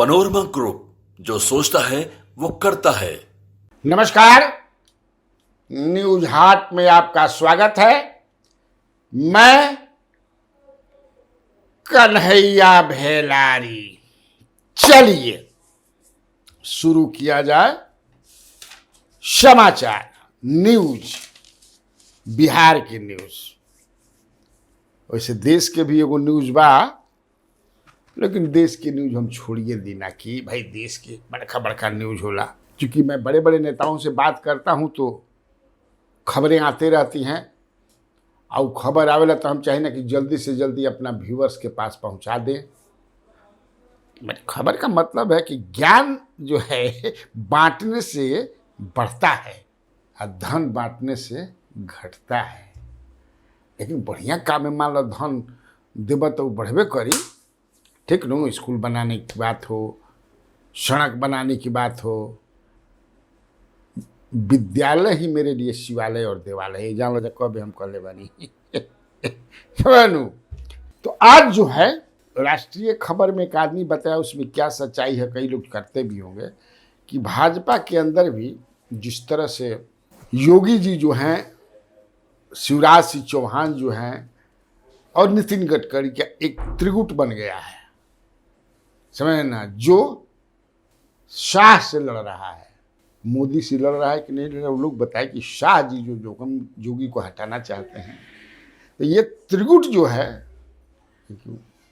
Panorama group, जो सोचता है वो करता है। नमस्कार, न्यूज हाट में आपका स्वागत है। मैं कन्हैया भेलारी। चलिए शुरू किया जाए समाचार न्यूज, बिहार की न्यूज। वैसे देश के भी एगो न्यूज बा, लेकिन देश की न्यूज हम छोड़िए दीना कि भाई देश के बड़का बड़का न्यूज होला। क्योंकि मैं बड़े बड़े नेताओं से बात करता हूं तो खबरें आते रहती हैं, और खबर आवेला तो हम चाहे ना कि जल्दी से जल्दी अपना व्यूअर्स के पास पहुंचा दें। खबर का मतलब है कि ज्ञान जो है बांटने से बढ़ता है और धन बांटने से घटता है। लेकिन बढ़िया काम में मान लो धन देव तो बढ़बे करी, ठीक न। स्कूल बनाने की बात हो, सड़क बनाने की बात हो, विद्यालय ही मेरे लिए शिवालय और देवालय है। जान लो कब हम कर ले बानी तो आज जो है राष्ट्रीय खबर में एक आदमी बताया, उसमें क्या सच्चाई है, कई लोग करते भी होंगे, कि भाजपा के अंदर भी जिस तरह से योगी जी जो हैं, शिवराज सिंह चौहान जो हैं और नितिन गडकरी का एक त्रिगुट बन गया है, समझ ना, जो शाह से लड़ रहा है। मोदी से लड़ रहा है कि नहीं लड़ रहा, वो लोग बताए कि शाह जी जो जोगी को हटाना चाहते हैं। तो ये त्रिगुट जो है,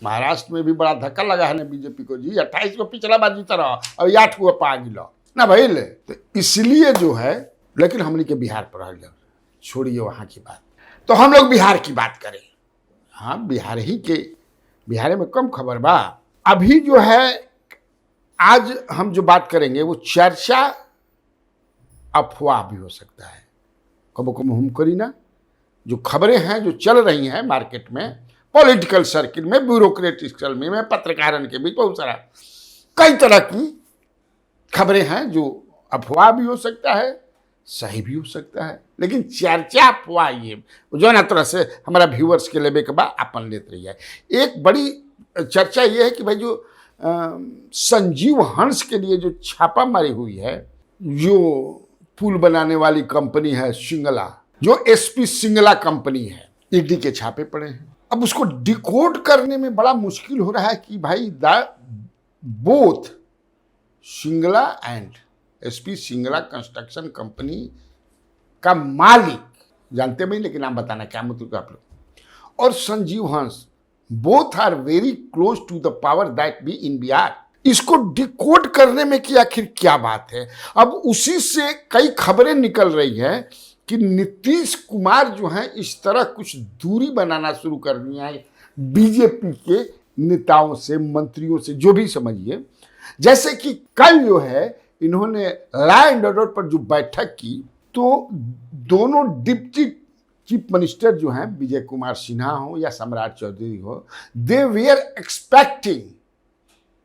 महाराष्ट्र में भी बड़ा धक्का लगा है ना बीजेपी को, जी 28 को पिछला बार जीता रहा और 8 को पा गिला ना भाई ले। तो इसलिए जो है, लेकिन हमने के बिहार पर रह गया, छोड़िए वहाँ की बात, तो हम लोग बिहार की बात करें। हाँ, बिहार में कम खबर बा। अभी जो है आज हम जो बात करेंगे वो चर्चा अफवाह भी हो सकता है। कबो कबो हम करी ना, जो खबरें हैं जो चल रही हैं मार्केट में, पॉलिटिकल सर्किल में, ब्यूरोक्रेटिक सर्किल में, पत्रकारन के बीच बहुत सारा कई तरह की खबरें हैं जो अफवाह भी हो सकता है, सही भी हो सकता है। लेकिन चर्चा अफवाह ये जो ना तरह से हमारा व्यूअर्स के लेवे के बाद अपन लेते रही है। एक बड़ी चर्चा ये है कि भाई जो संजीव हंस के लिए जो छापामारी हुई है, जो पुल बनाने वाली कंपनी है सिंगला, जो एसपी सिंगला कंपनी है, ईडी के छापे पड़े हैं। अब उसको डिकोड करने में बड़ा मुश्किल हो रहा है कि भाई both Singla and SP Singla construction company का मालिक, जानते भी, लेकिन नाम बताना क्या मतलब आप लोग, और Sanjeev Hans, both are very close to the power that be in Bihar. इसको डिकोड करने में कि आखिर क्या बात है। अब उसी से कई खबरें निकल रही है कि नीतीश कुमार जो हैं इस तरह कुछ दूरी बनाना शुरू कर दिया है बीजेपी के नेताओं से, मंत्रियों से, जो भी समझिए। जैसे कि कल जो है इन्होंने लॉ एंड ऑर्डर पर जो बैठक की, तो दोनों डिप्टी चीफ मिनिस्टर जो हैं, विजय कुमार सिन्हा हो या सम्राट चौधरी हो, they were expecting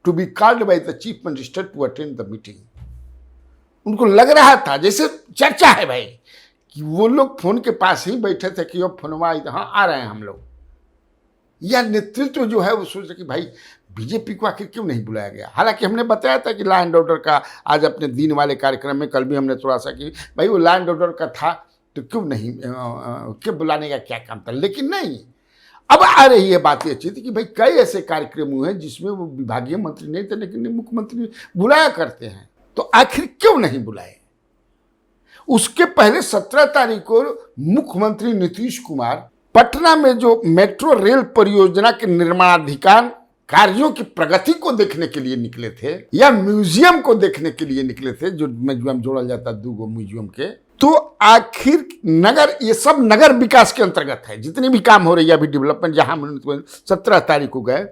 to be called by the chief minister to attend the meeting. उनको लग रहा था, जैसे चर्चा है भाई, कि वो लोग फोन के पास ही बैठे थे कि अब फोनवा हाँ आ रहे हैं हम लोग, या नेतृत्व जो है वो सोच रहे कि भाई बीजेपी को आखिर क्यों नहीं बुलाया गया। हालांकि हमने बताया था कि लॉ एंड ऑर्डर का आज अपने दिन वाले कार्यक्रम में, कल भी हमने थोड़ा सा कि भाई वो लॉ एंड ऑर्डर का था तो क्यों नहीं, क्यों बुलाने का क्या काम था। लेकिन नहीं, अब आ रही है बातें अच्छी थी कि भाई कई ऐसे कार्यक्रम हुए हैं जिसमें वो विभागीय मंत्री नहीं थे, लेकिन मुख्यमंत्री बुलाया करते हैं, तो आखिर क्यों नहीं बुलाए। उसके पहले 17 तारीख को मुख्यमंत्री नीतीश कुमार पटना में जो मेट्रो रेल परियोजना के निर्माणाधिकार कार्यों की प्रगति को देखने के लिए निकले थे, या म्यूजियम को देखने के लिए निकले थे, जो म्यूजियम जोड़ा जाता है 2 म्यूजियम के, तो आखिर नगर, ये सब नगर विकास के अंतर्गत है, जितनी भी काम हो रही है अभी डेवलपमेंट, जहां 17 तारीख को गए,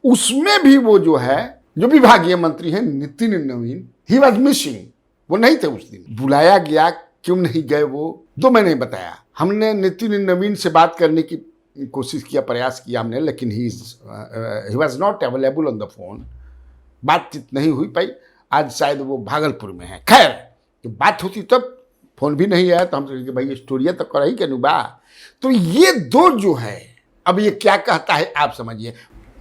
उसमें भी वो जो है, जो विभागीय मंत्री हैं नितिन नवीन, ही वॉज मिसिंग, वो नहीं थे उस दिन। बुलाया गया, क्यों नहीं गए वो तो मैं नहीं बताया। हमने नितिन नवीन से बात करने की कोशिश किया, प्रयास किया हमने, लेकिन he was not available on the phone, बातचीत नहीं हुई पाई। आज शायद वो भागलपुर में है। खैर, तो बात होती तब, फोन भी नहीं आया, तो हम सोचे कि भाई स्टोरिया तो कर ही के नुबा। तो ये दो जो है, अब ये क्या कहता है आप समझिए।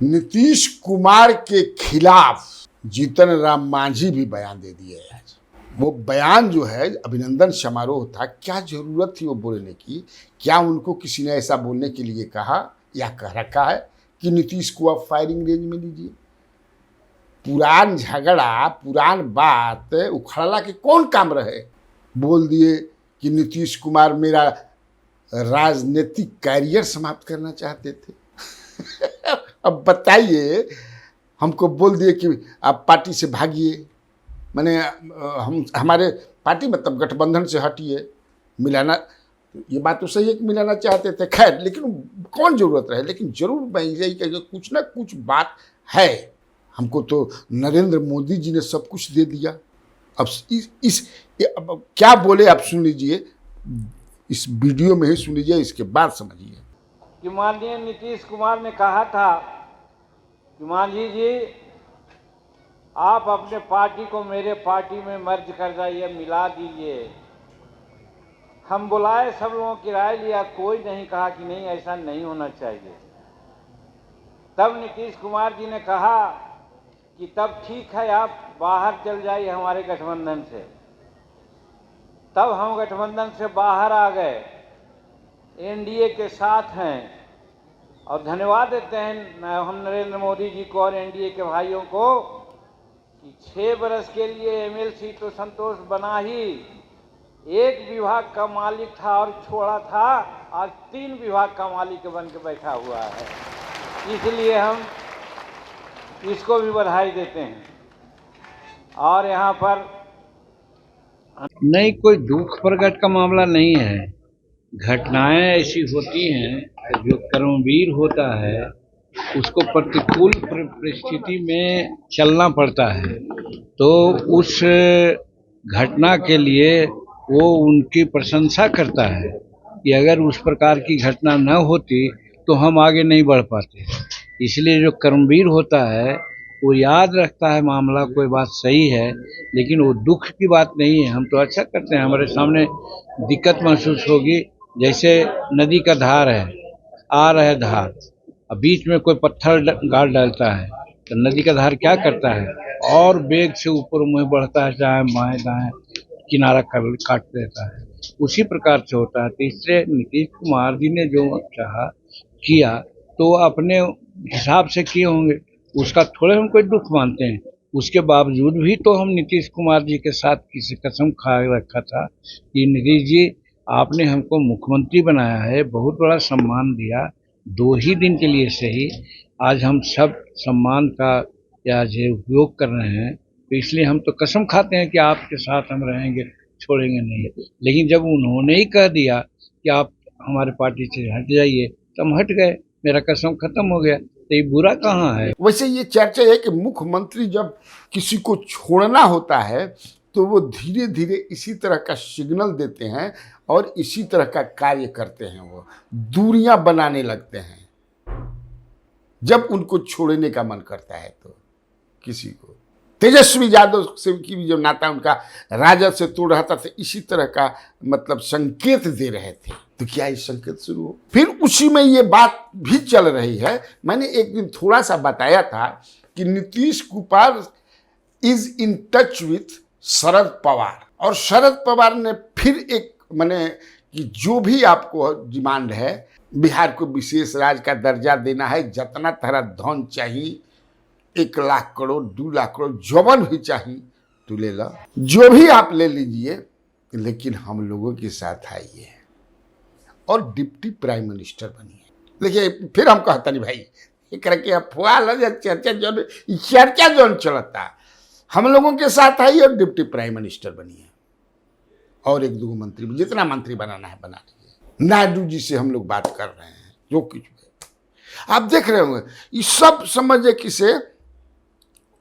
नीतीश कुमार के खिलाफ जीतन राम मांझी भी बयान दे दिए आज। वो बयान जो है अभिनंदन समारोह था, क्या जरूरत थी वो बोलने की? क्या उनको किसी ने ऐसा बोलने के लिए कहा या कह रखा है कि नीतीश को आप फायरिंग रेंज में लीजिए? पुरान झगड़ा, पुरान बात उखड़ला के कौन काम रहे? बोल दिए कि नीतीश कुमार मेरा राजनीतिक कैरियर समाप्त करना चाहते थे। अब बताइए, हमको बोल दिए कि आप पार्टी से भागिए, मैंने हम हमारे पार्टी मतलब गठबंधन से हटिए, मिलाना। ये बात तो सही है कि मिलाना चाहते थे, खैर, लेकिन कौन जरूरत रहे? लेकिन जरूर मैं यही कह, कुछ ना कुछ बात है। हमको तो नरेंद्र मोदी जी ने सब कुछ दे दिया। अब अब क्या बोले आप सुन लीजिए, इस वीडियो में ही सुन लीजिए, इसके बाद समझिए। कि माननीय नीतीश कुमार ने कहा था कि मांझी जी आप अपने पार्टी को मेरे पार्टी में मर्ज कर जाइए, मिला दीजिए। हम बुलाए, सब लोगों की राय लिया, कोई नहीं कहा कि नहीं ऐसा नहीं होना चाहिए। तब नीतीश कुमार जी ने कहा कि तब ठीक है, आप बाहर चल जाइए हमारे गठबंधन से। तब हम गठबंधन से बाहर आ गए, एनडीए के साथ हैं, और धन्यवाद देते हैं हम नरेंद्र मोदी जी को और एनडीए के भाइयों को कि 6 बरस के लिए एमएलसी तो संतोष बना ही, 1 विभाग का मालिक था और छोड़ा था, आज 3 विभाग का मालिक बन के बैठा हुआ है। इसलिए हम इसको भी बधाई देते हैं। और यहाँ पर नहीं, कोई दुख प्रकट का मामला नहीं है। घटनाएं ऐसी होती हैं, जो कर्मवीर होता है उसको प्रतिकूल परिस्थिति में चलना पड़ता है, तो उस घटना के लिए वो उनकी प्रशंसा करता है कि अगर उस प्रकार की घटना न होती तो हम आगे नहीं बढ़ पाते। इसलिए जो कर्मवीर होता है वो याद रखता है मामला, कोई बात सही है, लेकिन वो दुख की बात नहीं है। हम तो अच्छा करते हैं, हमारे सामने दिक्कत महसूस होगी, जैसे नदी का धार है, आ रहा है धार, अब बीच में कोई पत्थर गाड़ डालता है तो नदी का धार क्या करता है, और वेग से ऊपर मुँह बढ़ता है, चाहे बाएं दाएं किनारा काट देता है। उसी प्रकार से होता है। तो इससे नीतीश कुमार जी ने जो चाहा किया तो अपने हिसाब से किए होंगे, उसका थोड़े हम कोई दुख मानते हैं। उसके बावजूद भी तो हम नीतीश कुमार जी के साथ किसी कसम खा रखा था कि नीतीश जी आपने हमको मुख्यमंत्री बनाया है, बहुत बड़ा सम्मान दिया, 2 ही दिन के लिए सही, आज हम सब सम्मान का या जो उपयोग कर रहे हैं, तो इसलिए हम तो कसम खाते हैं कि आपके साथ हम रहेंगे, छोड़ेंगे नहीं। लेकिन जब उन्होंने ही कह दिया कि आप हमारे पार्टी से हट जाइए तो हम हट गए, मेरा कसम खत्म हो गया, तो ये बुरा कहाँ है? वैसे ये चर्चा है कि मुख्यमंत्री जब किसी को छोड़ना होता है तो वो धीरे धीरे इसी तरह का सिग्नल देते हैं और इसी तरह का कार्य करते हैं, वो दूरियां बनाने लगते हैं जब उनको छोड़ने का मन करता है। तो किसी को तेजस्वी यादव से की भी जो नाता उनका राजद से तोड़ रहा था, तो इसी तरह का मतलब संकेत दे रहे थे। तो क्या ये संकेत शुरू हो? फिर उसी में ये बात भी चल रही है। मैंने एक दिन थोड़ा सा बताया था कि Nitish Kumar is in touch with Sharad Pawar, और शरद पवार ने फिर एक माने कि जो भी आपको डिमांड है, बिहार को विशेष राज्य का दर्जा देना है, जितना तरह धन चाहिए, 1 लाख करोड़ 2 लाख करोड़ जौवन भी चाहिए तो ले लो, जो भी आप ले लीजिए, लेकिन हम लोगों के साथ आइए और डिप्टी प्राइम मिनिस्टर बनिए। देखिए, फिर हम कहता नहीं भाई एक करके अफवाह चर्चा जो चलता, हम लोगों के साथ आइए और डिप्टी प्राइम मिनिस्टर बनिए, और 1-2 मंत्री, जितना मंत्री बनाना है बना लीजिए। नायडू जी से हम लोग बात कर रहे हैं, जो कुछ भी आप देख रहे होंगे, ये सब समझे किसे।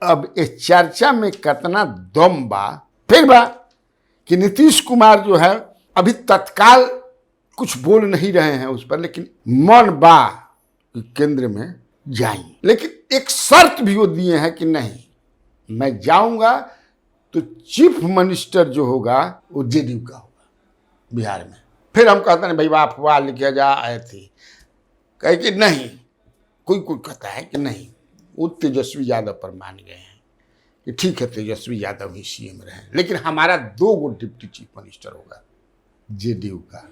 अब इस चर्चा में कितना दम बा, फिर बा कि नीतीश कुमार जो है अभी तत्काल कुछ बोल नहीं रहे हैं उस पर, लेकिन मन बा कि केंद्र में जाएंगे, लेकिन एक शर्त भी वो दिए हैं कि नहीं, मैं जाऊंगा तो चीफ मिनिस्टर जो होगा वो जेडीयू का होगा बिहार में। फिर हम कहते हैं भाई अफवाह लिखे जा आए थे, कहे कि नहीं, कोई कहता है कि नहीं, वो तेजस्वी यादव पर मान गए हैं कि ठीक है तेजस्वी यादव ही सीएम रहे, लेकिन हमारा 2 गो डिप्टी चीफ मिनिस्टर होगा जेडीयू का,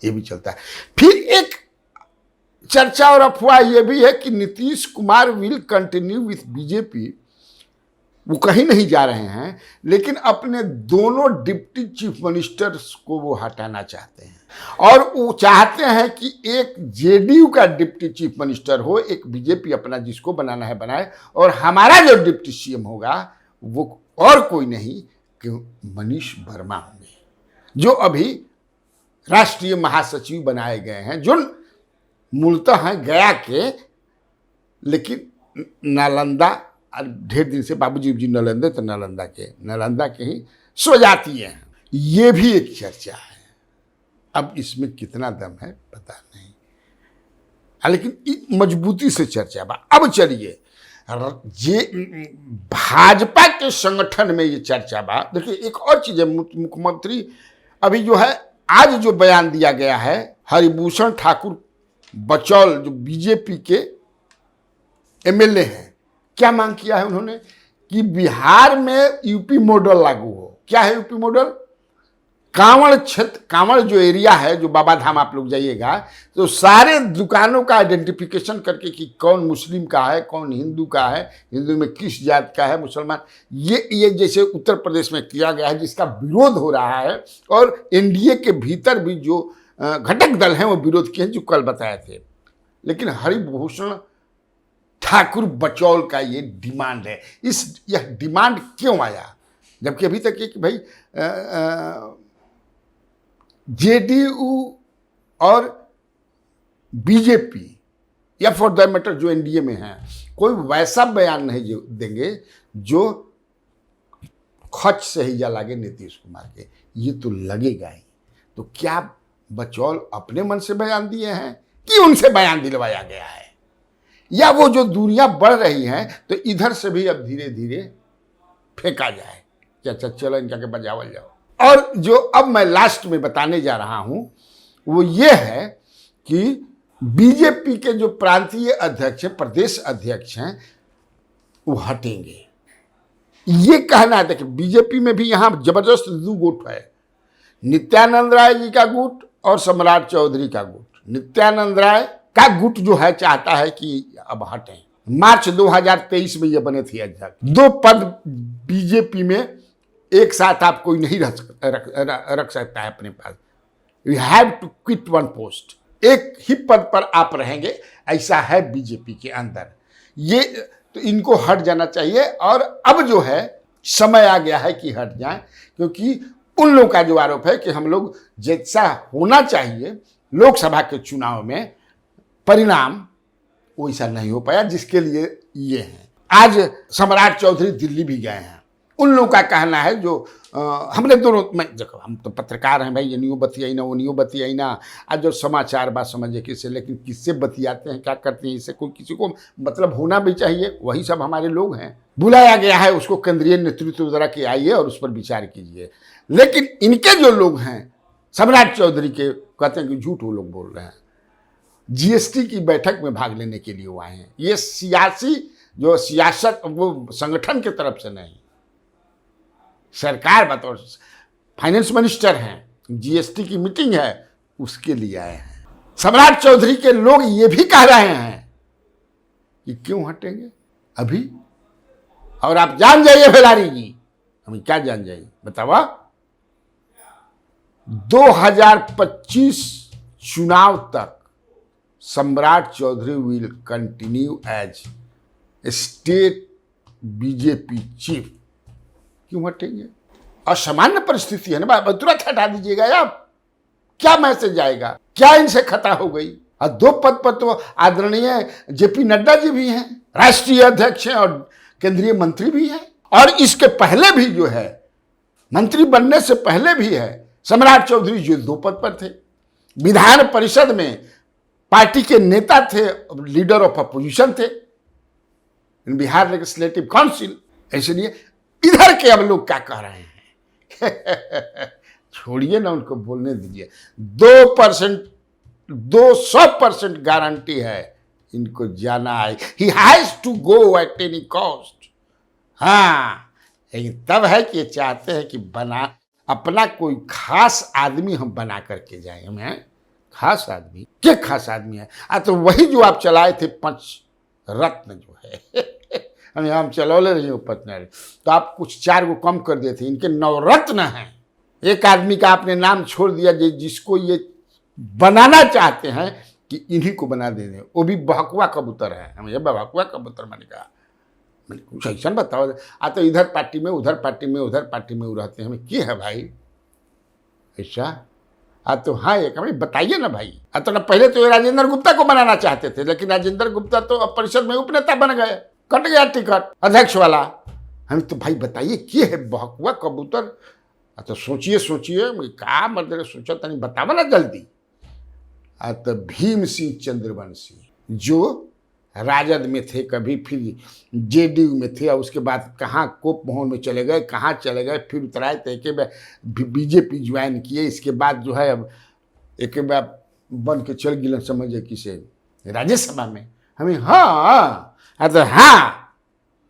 ये भी चलता है। फिर एक चर्चा और अफवाह यह भी है कि Nitish Kumar will continue with BJP. वो कहीं नहीं जा रहे हैं, लेकिन अपने दोनों डिप्टी चीफ मिनिस्टर्स को वो हटाना चाहते हैं, और वो चाहते हैं कि एक जेडीयू का डिप्टी चीफ मिनिस्टर हो, एक बीजेपी अपना जिसको बनाना है बनाए, और हमारा जो डिप्टी सीएम होगा वो और कोई नहीं कि मनीष वर्मा होंगे, जो अभी राष्ट्रीय महासचिव बनाए गए हैं, जो मूलतः हैं गया के, लेकिन नालंदा, ढेर दिन से बाबूजी जी नालंदा, तो नालंदा के ही स्वजातीय हैं। ये भी एक चर्चा है। अब इसमें कितना दम है पता नहीं, लेकिन मजबूती से चर्चा बा। अब चलिए भाजपा के संगठन में ये चर्चा बा। देखिए एक और चीज है, मुख्यमंत्री अभी जो है आज जो बयान दिया गया है, हरिभूषण ठाकुर बचौल जो बीजेपी के एमएलए हैं, क्या मांग किया है उन्होंने कि बिहार में यूपी मॉडल लागू हो। क्या है यूपी मॉडल? कांवड़ क्षेत्र, कांवड़ जो एरिया है, जो बाबा धाम आप लोग जाइएगा तो सारे दुकानों का आइडेंटिफिकेशन करके कि कौन मुस्लिम का है, कौन हिंदू का है, हिंदू में किस जात का है, मुसलमान, ये जैसे उत्तर प्रदेश में किया गया है, जिसका विरोध हो रहा है। और एनडीए के भीतर भी जो घटक दल हैं वो विरोध किए हैं, जो कल बताए थे। लेकिन हरिभूषण ठाकुर बचौल का ये डिमांड है। यह डिमांड क्यों आया, जबकि अभी तक ये कि भाई जेडीयू और बीजेपी या फॉर दैट मैटर जो एनडीए में है, कोई वैसा बयान नहीं देंगे जो खच से ही जा लागे नीतीश कुमार के। ये तो लगेगा ही। तो क्या बचौल अपने मन से बयान दिए हैं कि उनसे बयान दिलवाया गया है, या वो जो दूरियां बढ़ रही हैं तो इधर से भी अब धीरे धीरे फेंका जाए कि अच्छा चलो इनका के बजावल जाओ। और जो अब मैं लास्ट में बताने जा रहा हूं वो ये है कि बीजेपी के जो प्रांतीय अध्यक्ष हैं, प्रदेश अध्यक्ष हैं, वो हटेंगे। ये कहना है कि बीजेपी में भी यहां जबरदस्त 2 गुट है, नित्यानंद राय जी का गुट और सम्राट चौधरी का गुट। नित्यानंद राय का गुट जो है चाहता है कि अब हटें। मार्च 2023 में ये बने थे अध्यक्ष। 2 पद बीजेपी में एक साथ आप कोई नहीं रख सकता है अपने पास। You have to quit 1 post. एक ही पद पर आप रहेंगे, ऐसा है बीजेपी के अंदर। ये तो इनको हट जाना चाहिए, और अब जो है समय आ गया है कि हट जाएं, क्योंकि उन लोगों का जो आरोप है कि हम लोग जैसा होना चाहिए लोकसभा के चुनाव में परिणाम वैसा नहीं हो पाया, जिसके लिए ये हैं। आज सम्राट चौधरी दिल्ली भी गए हैं। उन लोगों का कहना है जो हमने दोनों, मैं देखो हम तो पत्रकार हैं भाई, ये न्यू बतियाई ना वो न्यू बतियाई ना, आज जो समाचार बात समझे किससे, लेकिन किससे बतियाते हैं, क्या करते हैं, इससे कोई किसी को मतलब होना भी चाहिए। वही सब हमारे लोग हैं। बुलाया गया है उसको केंद्रीय नेतृत्व जरा के आइए और उस पर विचार कीजिए। लेकिन इनके जो लोग हैं सम्राट चौधरी के, कहते हैं कि झूठ वो लोग बोल रहे हैं। जीएसटी की बैठक में भाग लेने के लिए वो आए हैं। ये सियासी जो सियासत वो संगठन के तरफ से नहीं, सरकार बतौर फाइनेंस मिनिस्टर हैं, जीएसटी की मीटिंग है उसके लिए आए हैं। सम्राट चौधरी के लोग ये भी कह रहे हैं कि क्यों हटेंगे अभी। और आप जान जाइए बेलारी जी, हम क्या जान जाइए बतावा, 2025 चुनाव तक Samrat Choudhary will continue as state BJP chief. क्यों हटेंगे? असामान्य परिस्थिति है ना, तुरंत हटा दीजिएगा आप। क्या मैसेज आएगा? क्या इनसे खता हो गई? और 2 पद पर तो आदरणीय जेपी नड्डा जी भी हैं, राष्ट्रीय अध्यक्ष हैं और केंद्रीय मंत्री भी हैं। और इसके पहले भी जो है, मंत्री बनने से पहले भी है सम्राट चौधरी जो 2 पद पर थे। विधान परिषद में पार्टी के नेता थे, लीडर ऑफ अपोजिशन थे इन बिहार लेजिस्लेटिव काउंसिल। इसलिए इधर के अब लोग क्या कह रहे हैं छोड़िए ना, उनको बोलने दीजिए। 200% गारंटी है इनको जाना है। He has to go at any cost. हाँ, लेकिन तब है कि ये चाहते हैं कि बना अपना कोई खास आदमी हम बना करके जाए। हमें खास आदमी, क्या खास आदमी है? तो वही जो आप चलाए थे पंच रत्न जो है हम चलौले रही उपतना, तो आप कुछ 4 को कम कर दिए थे, इनके 9 रत्न हैं। एक आदमी का आपने नाम छोड़ दिया जिसको ये बनाना चाहते हैं कि इन्हीं को बना दे दें, वो भी बहकुआ कबूतर है। हम ये बहकुआ कबूतर मैंने कहा, मैंने कुछ ऐसा बताओ। तो इधर पार्टी में उधर पार्टी में उधर पार्टी में वो रहते हैं, हमें क्या है भाई ऐसा? तो हाँ, एक हमें बताइए ना भाई। तो ना पहले तो ये राजेंद्र गुप्ता को बनाना चाहते थे, लेकिन राजेंद्र गुप्ता तो अब परिषद में उपनेता बन गए, कट गया टिकट अध्यक्ष वाला। हम तो भाई बताइए क्या है बहकुआ कबूतर? तो सोचिए क्या मतलब सोचा था, नहीं बतावा ना जल्दी। तो भीम सिंह चंद्रवंशी जो राजद में थे, कभी फिर जेडीयू में थे, और उसके बाद कहाँ कोप मोहन में चले गए, कहाँ चले गए, फिर उतराए तो एक बार बीजेपी ज्वाइन किए। इसके बाद जो है अब एक बार बन के चल गिलन समझे किसे राज्यसभा में। हमें हाँ तो हाँ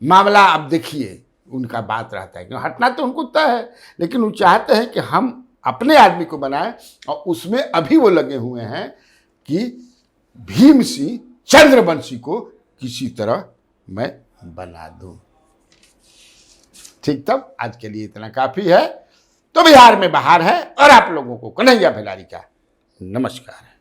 मामला अब देखिए उनका बात रहता है कि हटना तो उनको तय है, लेकिन वो चाहते हैं कि हम अपने आदमी को बनाएं, और उसमें अभी वो लगे हुए हैं कि भीम सिंह चंद्रवंशी को किसी तरह मैं बना दूं। ठीक, तब आज के लिए इतना काफी है। तो बिहार में बहार है, और आप लोगों को कन्हैया भिलारी का नमस्कार।